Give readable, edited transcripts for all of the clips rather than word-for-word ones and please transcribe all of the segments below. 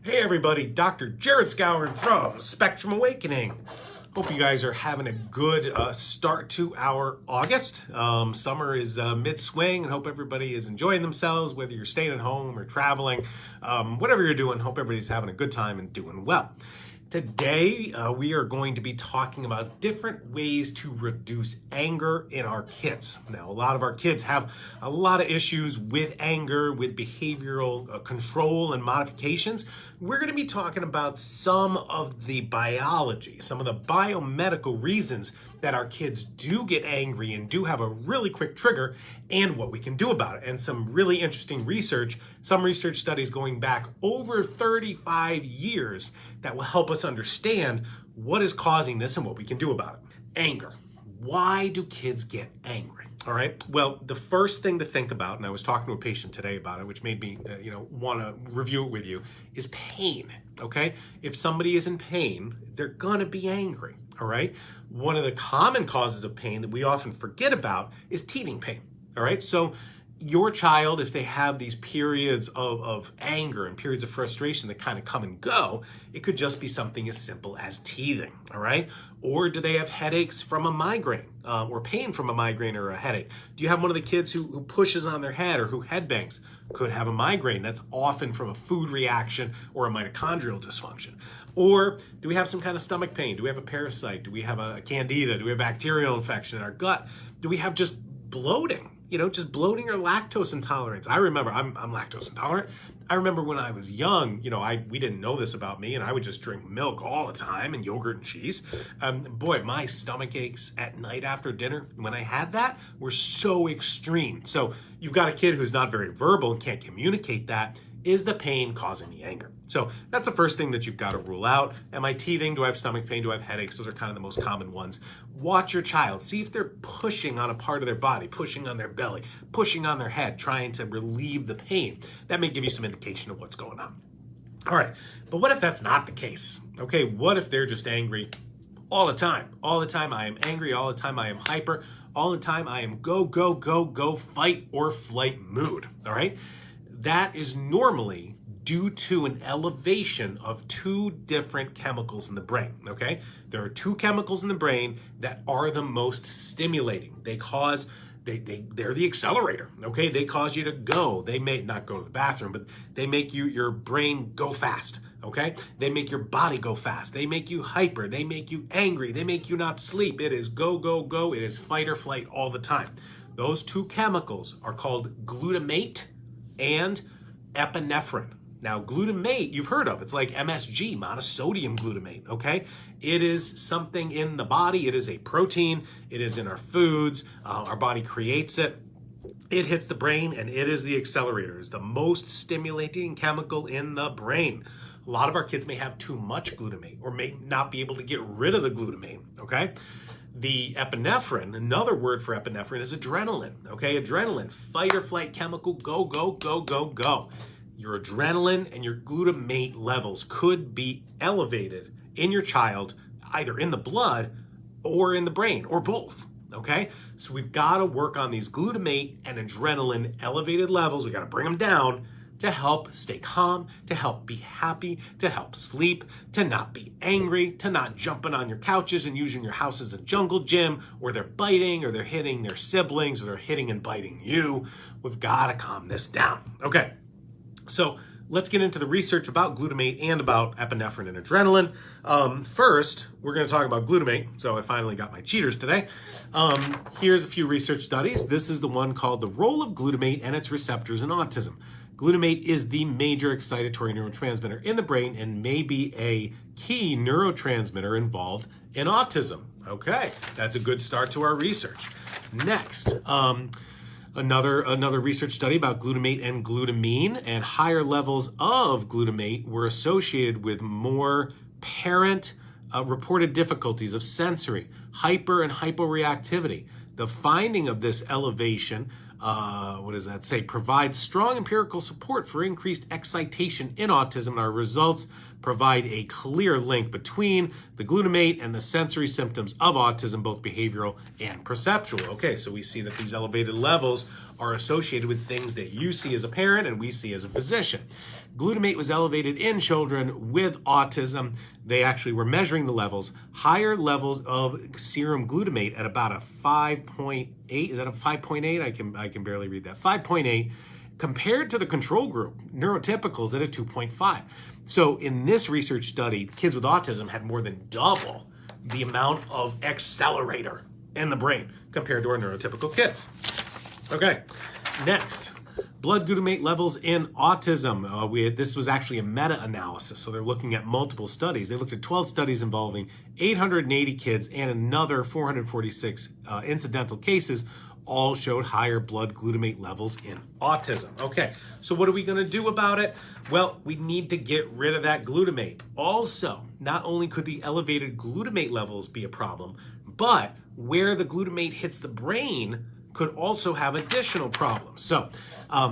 Hey everybody, Dr. Jared Skowron from Spectrum Awakening. Hope you guys are having a good start to our August. Summer is mid-swing, and hope everybody is enjoying themselves, whether you're staying at home or traveling. Whatever you're doing, hope everybody's having a good time and doing well. Today, we are going to be talking about different ways to reduce anger in our kids. Now, a lot of our kids have a lot of issues with anger, with behavioral control and modifications. We're going to be talking about some of the biology, some of the biomedical reasons that our kids do get angry and do have a really quick trigger, and what we can do about it. And some really interesting research, some research studies going back over 35 years that will help us understand what is causing this and what we can do about it. Anger. Why do kids get angry? All right. Well, the first thing to think about, and I was talking to a patient today about it, which made me, want to review it with you, is pain. Okay. If somebody is in pain, they're going to be angry. All right. One of the common causes of pain that we often forget about is teething pain. All right. So your child, if they have these periods of anger and periods of frustration that kind of come and go, it could just be something as simple as teething, all right? Or do they have headaches from a migraine or pain from a migraine or a headache? Do you have one of the kids who pushes on their head or who headbangs? Could have a migraine. That's often from a food reaction or a mitochondrial dysfunction. Or do we have some kind of stomach pain? Do we have a parasite? Do we have a candida? Do we have bacterial infection in our gut? Do we have just bloating? Just bloating or lactose intolerance. I remember, I'm lactose intolerant. I remember when I was young, we didn't know this about me, and I would just drink milk all the time and yogurt and cheese. Boy, my stomach aches at night after dinner, when I had that, were so extreme. So you've got a kid who's not very verbal and can't communicate that. Is the pain causing the anger? So that's the first thing that you've got to rule out. Am I teething? Do I have stomach pain? Do I have headaches? Those are kind of the most common ones. Watch your child. See if they're pushing on a part of their body, pushing on their belly, pushing on their head, trying to relieve the pain. That may give you some indication of what's going on. All right, but what if that's not the case? Okay, what if they're just angry all the time? All the time I am angry, all the time I am hyper, all the time I am go, fight or flight mood, all right? That is normally due to an elevation of two different chemicals in the brain, okay? There are two chemicals in the brain that are the most stimulating. They're the accelerator, okay? They cause you to go. They may not go to the bathroom, but they make your brain go fast, okay? They make your body go fast. They make you hyper. They make you angry. They make you not sleep. It is go. It is fight or flight all the time. Those two chemicals are called glutamate and epinephrine. Now, glutamate, you've heard of. It's like MSG, monosodium glutamate, okay? It is something in the body. It is a protein. It is in our foods. Our body creates it. It hits the brain, and it is the accelerator. It's the most stimulating chemical in the brain. A lot of our kids may have too much glutamate or may not be able to get rid of the glutamate, okay? The epinephrine, another word for epinephrine is adrenaline, okay? Adrenaline, fight or flight chemical, go. Your adrenaline and your glutamate levels could be elevated in your child, either in the blood or in the brain, or both, okay? So we've got to work on these glutamate and adrenaline elevated levels. We got to bring them down to help stay calm, to help be happy, to help sleep, to not be angry, to not jumping on your couches and using your house as a jungle gym, or they're biting, or they're hitting their siblings, or they're hitting and biting you. We've got to calm this down. Okay, so let's get into the research about glutamate and about epinephrine and adrenaline. First, we're going to talk about glutamate. So I finally got my cheaters today. Here's a few research studies. This is the one called The Role of Glutamate and Its Receptors in Autism. Glutamate is the major excitatory neurotransmitter in the brain and may be a key neurotransmitter involved in autism. Okay, that's a good start to our research. Next, another research study about glutamate and glutamine, and higher levels of glutamate were associated with more parent reported difficulties of sensory, hyper and hyporeactivity. The finding of this elevation provides strong empirical support for increased excitation in autism, and our results provide a clear link between the glutamate and the sensory symptoms of autism, both behavioral and perceptual. Okay, so we see that these elevated levels are associated with things that you see as a parent and we see as a physician. Glutamate was elevated in children with autism. They actually were measuring the levels. Higher levels of serum glutamate at about a 5.8. Is that a 5.8? I can barely read that. 5.8 compared to the control group, neurotypicals, at a 2.5. So in this research study, kids with autism had more than double the amount of accelerator in the brain compared to our neurotypical kids. Okay, next. Blood glutamate levels in autism. This was actually a meta-analysis, so they're looking at multiple studies. They looked at 12 studies involving 880 kids and another 446 incidental cases, all showed higher blood glutamate levels in autism. Okay, so what are we going to do about it? Well, we need to get rid of that glutamate. Also, not only could the elevated glutamate levels be a problem, but where the glutamate hits the brain could also have additional problems. So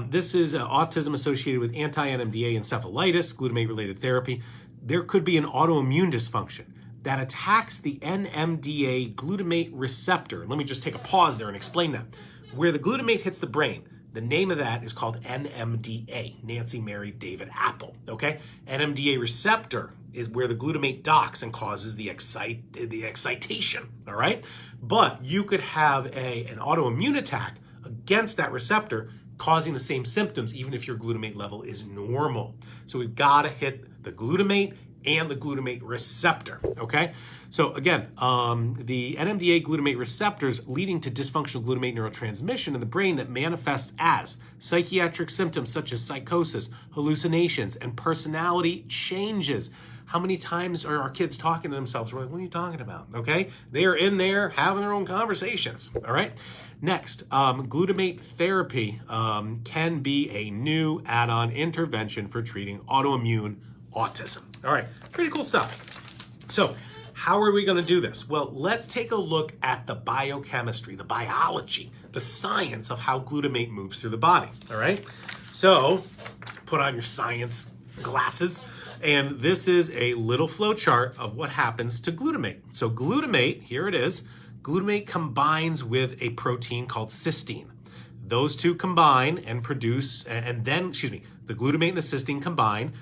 this is autism associated with anti-NMDA encephalitis, glutamate-related therapy. There could be an autoimmune dysfunction that attacks the NMDA glutamate receptor. Let me just take a pause there and explain that. Where the glutamate hits the brain, the name of that is called NMDA, Nancy Mary David Apple, okay? NMDA receptor is where the glutamate docks and causes the excitation, all right? But you could have an autoimmune attack against that receptor causing the same symptoms even if your glutamate level is normal. So we've got to hit the glutamate and the glutamate receptor, okay? So again, the NMDA glutamate receptors leading to dysfunctional glutamate neurotransmission in the brain that manifests as psychiatric symptoms such as psychosis, hallucinations, and personality changes. How many times are our kids talking to themselves? We're like, what are you talking about? Okay? They are in there having their own conversations, all right? Next, glutamate therapy can be a new add-on intervention for treating autoimmune autism. All right, pretty cool stuff. So how are we going to do this? Well, let's take a look at the biochemistry, the biology, the science of how glutamate moves through the body, all right? So put on your science glasses, and this is a little flow chart of what happens to glutamate. So glutamate, here it is, glutamate combines with a protein called cysteine. Those two combine and produce, the glutamate and the cysteine combine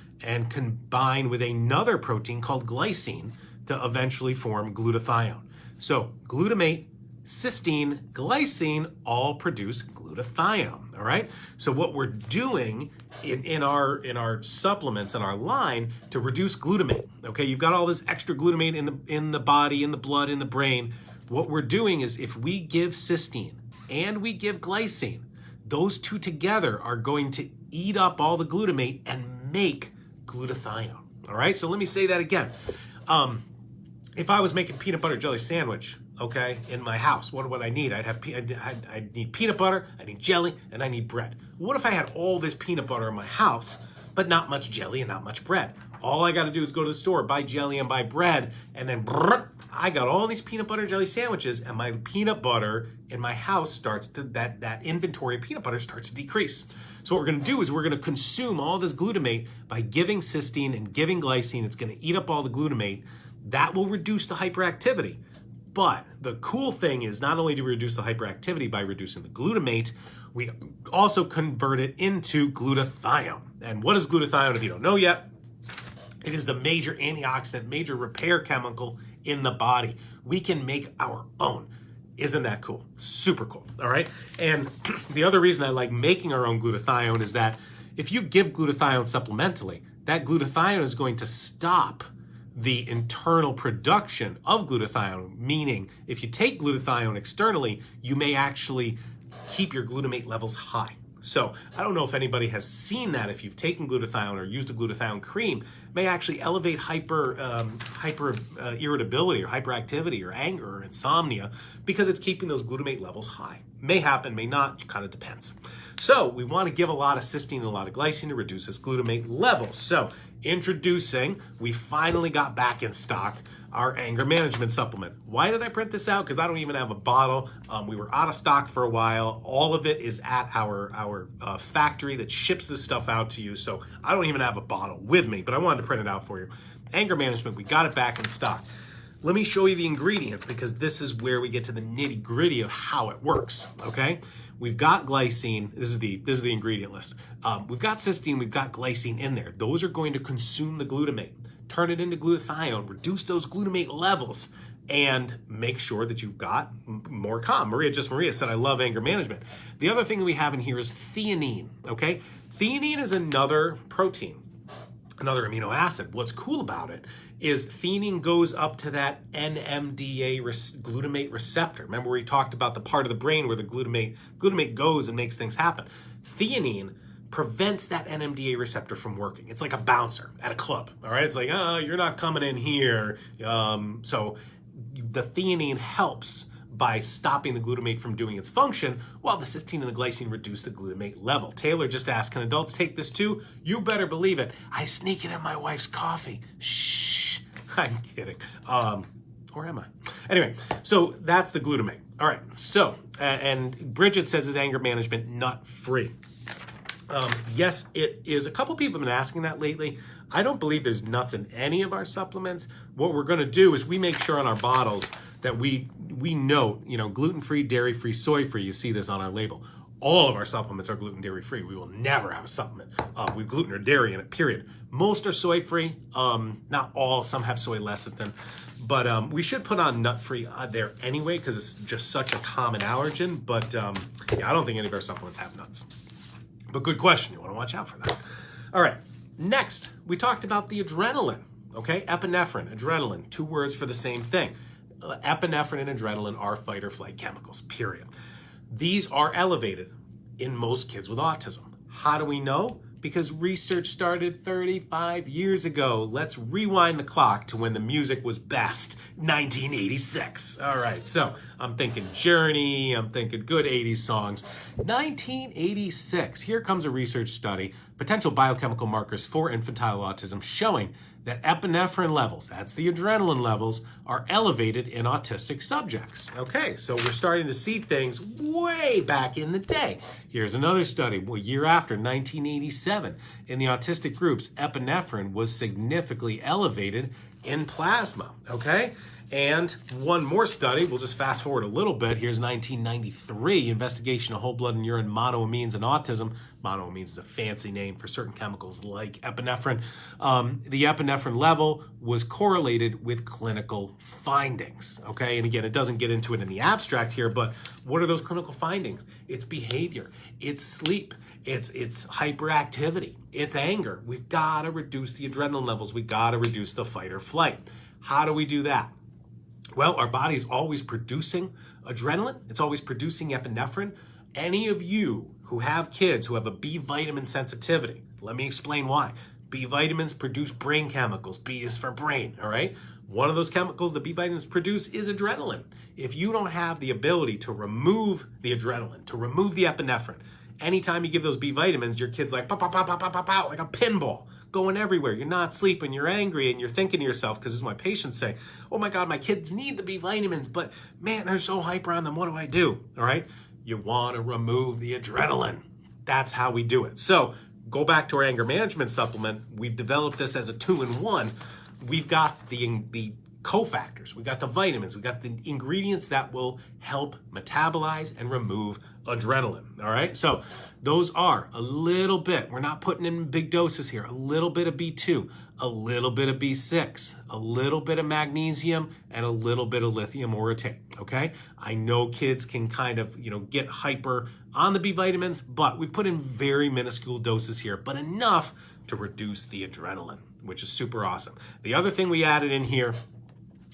with another protein called glycine to eventually form glutathione. So glutamate, cysteine, glycine all produce glutathione, all right? So what we're doing in our supplements, in our line, to reduce glutamate, okay? You've got all this extra glutamate in the body, in the blood, in the brain. What we're doing is if we give cysteine and we give glycine, those two together are going to eat up all the glutamate and make glutathione, all right? So let me say that again. If I was making peanut butter jelly sandwich, okay, in my house, what would I need? I'd need peanut butter, I need jelly, and I need bread. What if I had all this peanut butter in my house, but not much jelly and not much bread? All I got to do is go to the store, buy jelly and buy bread, and then I got all these peanut butter jelly sandwiches, and my peanut butter in my house starts to, that inventory of peanut butter starts to decrease. So what we're going to do is we're going to consume all this glutamate by giving cysteine and giving glycine. It's going to eat up all the glutamate. That will reduce the hyperactivity. But the cool thing is not only do we reduce the hyperactivity by reducing the glutamate, we also convert it into glutathione. And what is glutathione if you don't know yet? It is the major antioxidant, major repair chemical in the body. We can make our own. Isn't that cool? Super cool, all right? And the other reason I like making our own glutathione is that if you give glutathione supplementally, that glutathione is going to stop the internal production of glutathione, meaning if you take glutathione externally, you may actually keep your glutamate levels high. So I don't know if anybody has seen that. If you've taken glutathione or used a glutathione cream, may actually elevate hyper irritability or hyperactivity or anger or insomnia because it's keeping those glutamate levels high. May happen, may not, kind of depends. So we want to give a lot of cysteine and a lot of glycine to reduce this glutamate levels. So introducing, we finally got back in stock our anger management supplement. Why did I print this out? Because I don't even have a bottle. We were out of stock for a while. All of it is at our factory that ships this stuff out to you. So I don't even have a bottle with me, but I wanted to print it out for you. Anger management, we got it back in stock. let me show you the ingredients, because this is where we get to the nitty gritty of how it works, okay? We've got glycine, this is the ingredient list. We've got cysteine, we've got glycine in there. Those are going to consume the glutamate, turn it into glutathione, reduce those glutamate levels, and make sure that you've got more calm. Maria said, I love anger management. The other thing we have in here is theanine, okay? Theanine is another protein, another amino acid. What's cool about it is theanine goes up to that NMDA glutamate receptor. Remember we talked about the part of the brain where the glutamate goes and makes things happen. Theanine prevents that NMDA receptor from working. It's like a bouncer at a club, all right? It's like, oh, you're not coming in here. So the theanine helps by stopping the glutamate from doing its function, while the cysteine and the glycine reduce the glutamate level. Taylor just asked, can adults take this too? You better believe it. I sneak it in my wife's coffee. Shh, I'm kidding. Or am I? Anyway, so that's the glutamate. All right, so, and Bridget says, is anger management nut-free? Yes, it is. A couple people have been asking that lately. I don't believe there's nuts in any of our supplements. What we're gonna do is we make sure on our bottles that we note, gluten-free, dairy-free, soy-free. You see this on our label. All of our supplements are gluten, dairy-free. We will never have a supplement with gluten or dairy in it, period. Most are soy-free, not all, some have soy lecithin. But we should put on nut-free there anyway, because it's just such a common allergen. But yeah, I don't think any of our supplements have nuts. But good question, you wanna watch out for that. All right, next, we talked about the adrenaline, okay? Epinephrine, adrenaline, two words for the same thing. Epinephrine and adrenaline are fight or flight chemicals, period. These are elevated in most kids with autism. How do we know? Because research started 35 years ago. Let's rewind the clock to when the music was best, 1986. All right, so I'm thinking Journey, I'm thinking good 80s songs. 1986, here comes a research study, potential biochemical markers for infantile autism showing that epinephrine levels, that's the adrenaline levels, are elevated in autistic subjects. Okay, so we're starting to see things way back in the day. Here's another study, a year after, 1987. In the autistic groups, epinephrine was significantly elevated in plasma, okay? And one more study, we'll just fast forward a little bit. Here's 1993, investigation of whole blood and urine monoamines and autism. Monoamines is a fancy name for certain chemicals like epinephrine. The epinephrine level was correlated with clinical findings, okay? And again, it doesn't get into it in the abstract here, but what are those clinical findings? It's behavior, it's sleep, it's hyperactivity, it's anger. We've gotta reduce the adrenaline levels. We gotta reduce the fight or flight. How do we do that? Well, our body's always producing adrenaline. It's always producing epinephrine. Any of you who have kids who have a B vitamin sensitivity, let me explain why. B vitamins produce brain chemicals. B is for brain, all right? One of those chemicals that B vitamins produce is adrenaline. If you don't have the ability to remove the adrenaline, to remove the epinephrine, anytime you give those B vitamins, your kid's like, pow, pow, pow, pow, pow, pow, pow, like a pinball, going everywhere. You're not sleeping, you're angry, and you're thinking to yourself, because this is what my patients say, oh my God, my kids need the B vitamins, but man, they're so hyper on them, what do I do? All right, you want to remove the adrenaline. That's how we do it. So go back to our anger management supplement. We've developed this as a 2-in-1. We've got the cofactors, we got the vitamins, we got the ingredients that will help metabolize and remove adrenaline, all right? So those are a little bit, we're not putting in big doses here, a little bit of B2, a little bit of B6, a little bit of magnesium, and a little bit of lithium orotate, okay? I know kids can kind of, get hyper on the B vitamins, but we put in very minuscule doses here, but enough to reduce the adrenaline, which is super awesome. The other thing we added in here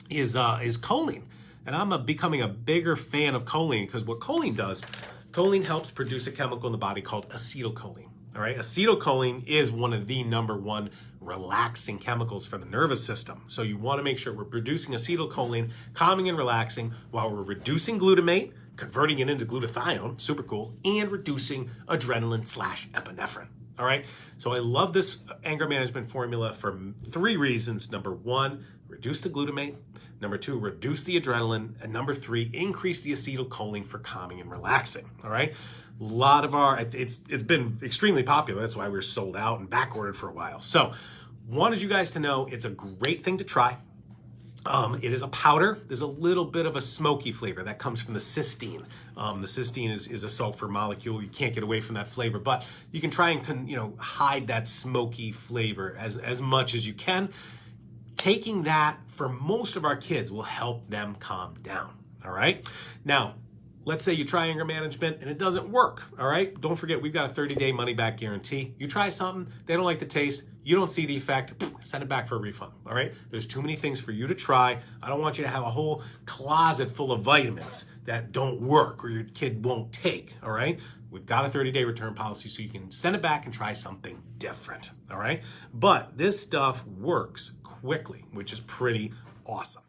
is choline. And I'm becoming a bigger fan of choline, because what choline does, choline helps produce a chemical in the body called acetylcholine. All right, acetylcholine is one of the #1 relaxing chemicals for the nervous system. So you want to make sure we're producing acetylcholine, calming and relaxing, while we're reducing glutamate, converting it into glutathione, super cool, and reducing adrenaline/epinephrine. All right, so I love this anger management formula for 3 reasons. Number 1, reduce the glutamate. Number 2, reduce the adrenaline. And number 3, increase the acetylcholine for calming and relaxing. All right, a lot of it's been extremely popular. That's why we're sold out and back ordered for a while. So wanted you guys to know it's a great thing to try. It is a powder. There's a little bit of a smoky flavor that comes from the cysteine. The cysteine is a sulfur molecule. You can't get away from that flavor, but you can try and hide that smoky flavor as much as you can. Taking that for most of our kids will help them calm down. All right. Now, let's say you try anger management and it doesn't work. All right. Don't forget, we've got a 30-day money-back guarantee. You try something, they don't like the taste, you don't see the effect, send it back for a refund. All right. There's too many things for you to try. I don't want you to have a whole closet full of vitamins that don't work or your kid won't take. All right. We've got a 30-day return policy so you can send it back and try something different. All right. But this stuff works quickly, which is pretty awesome.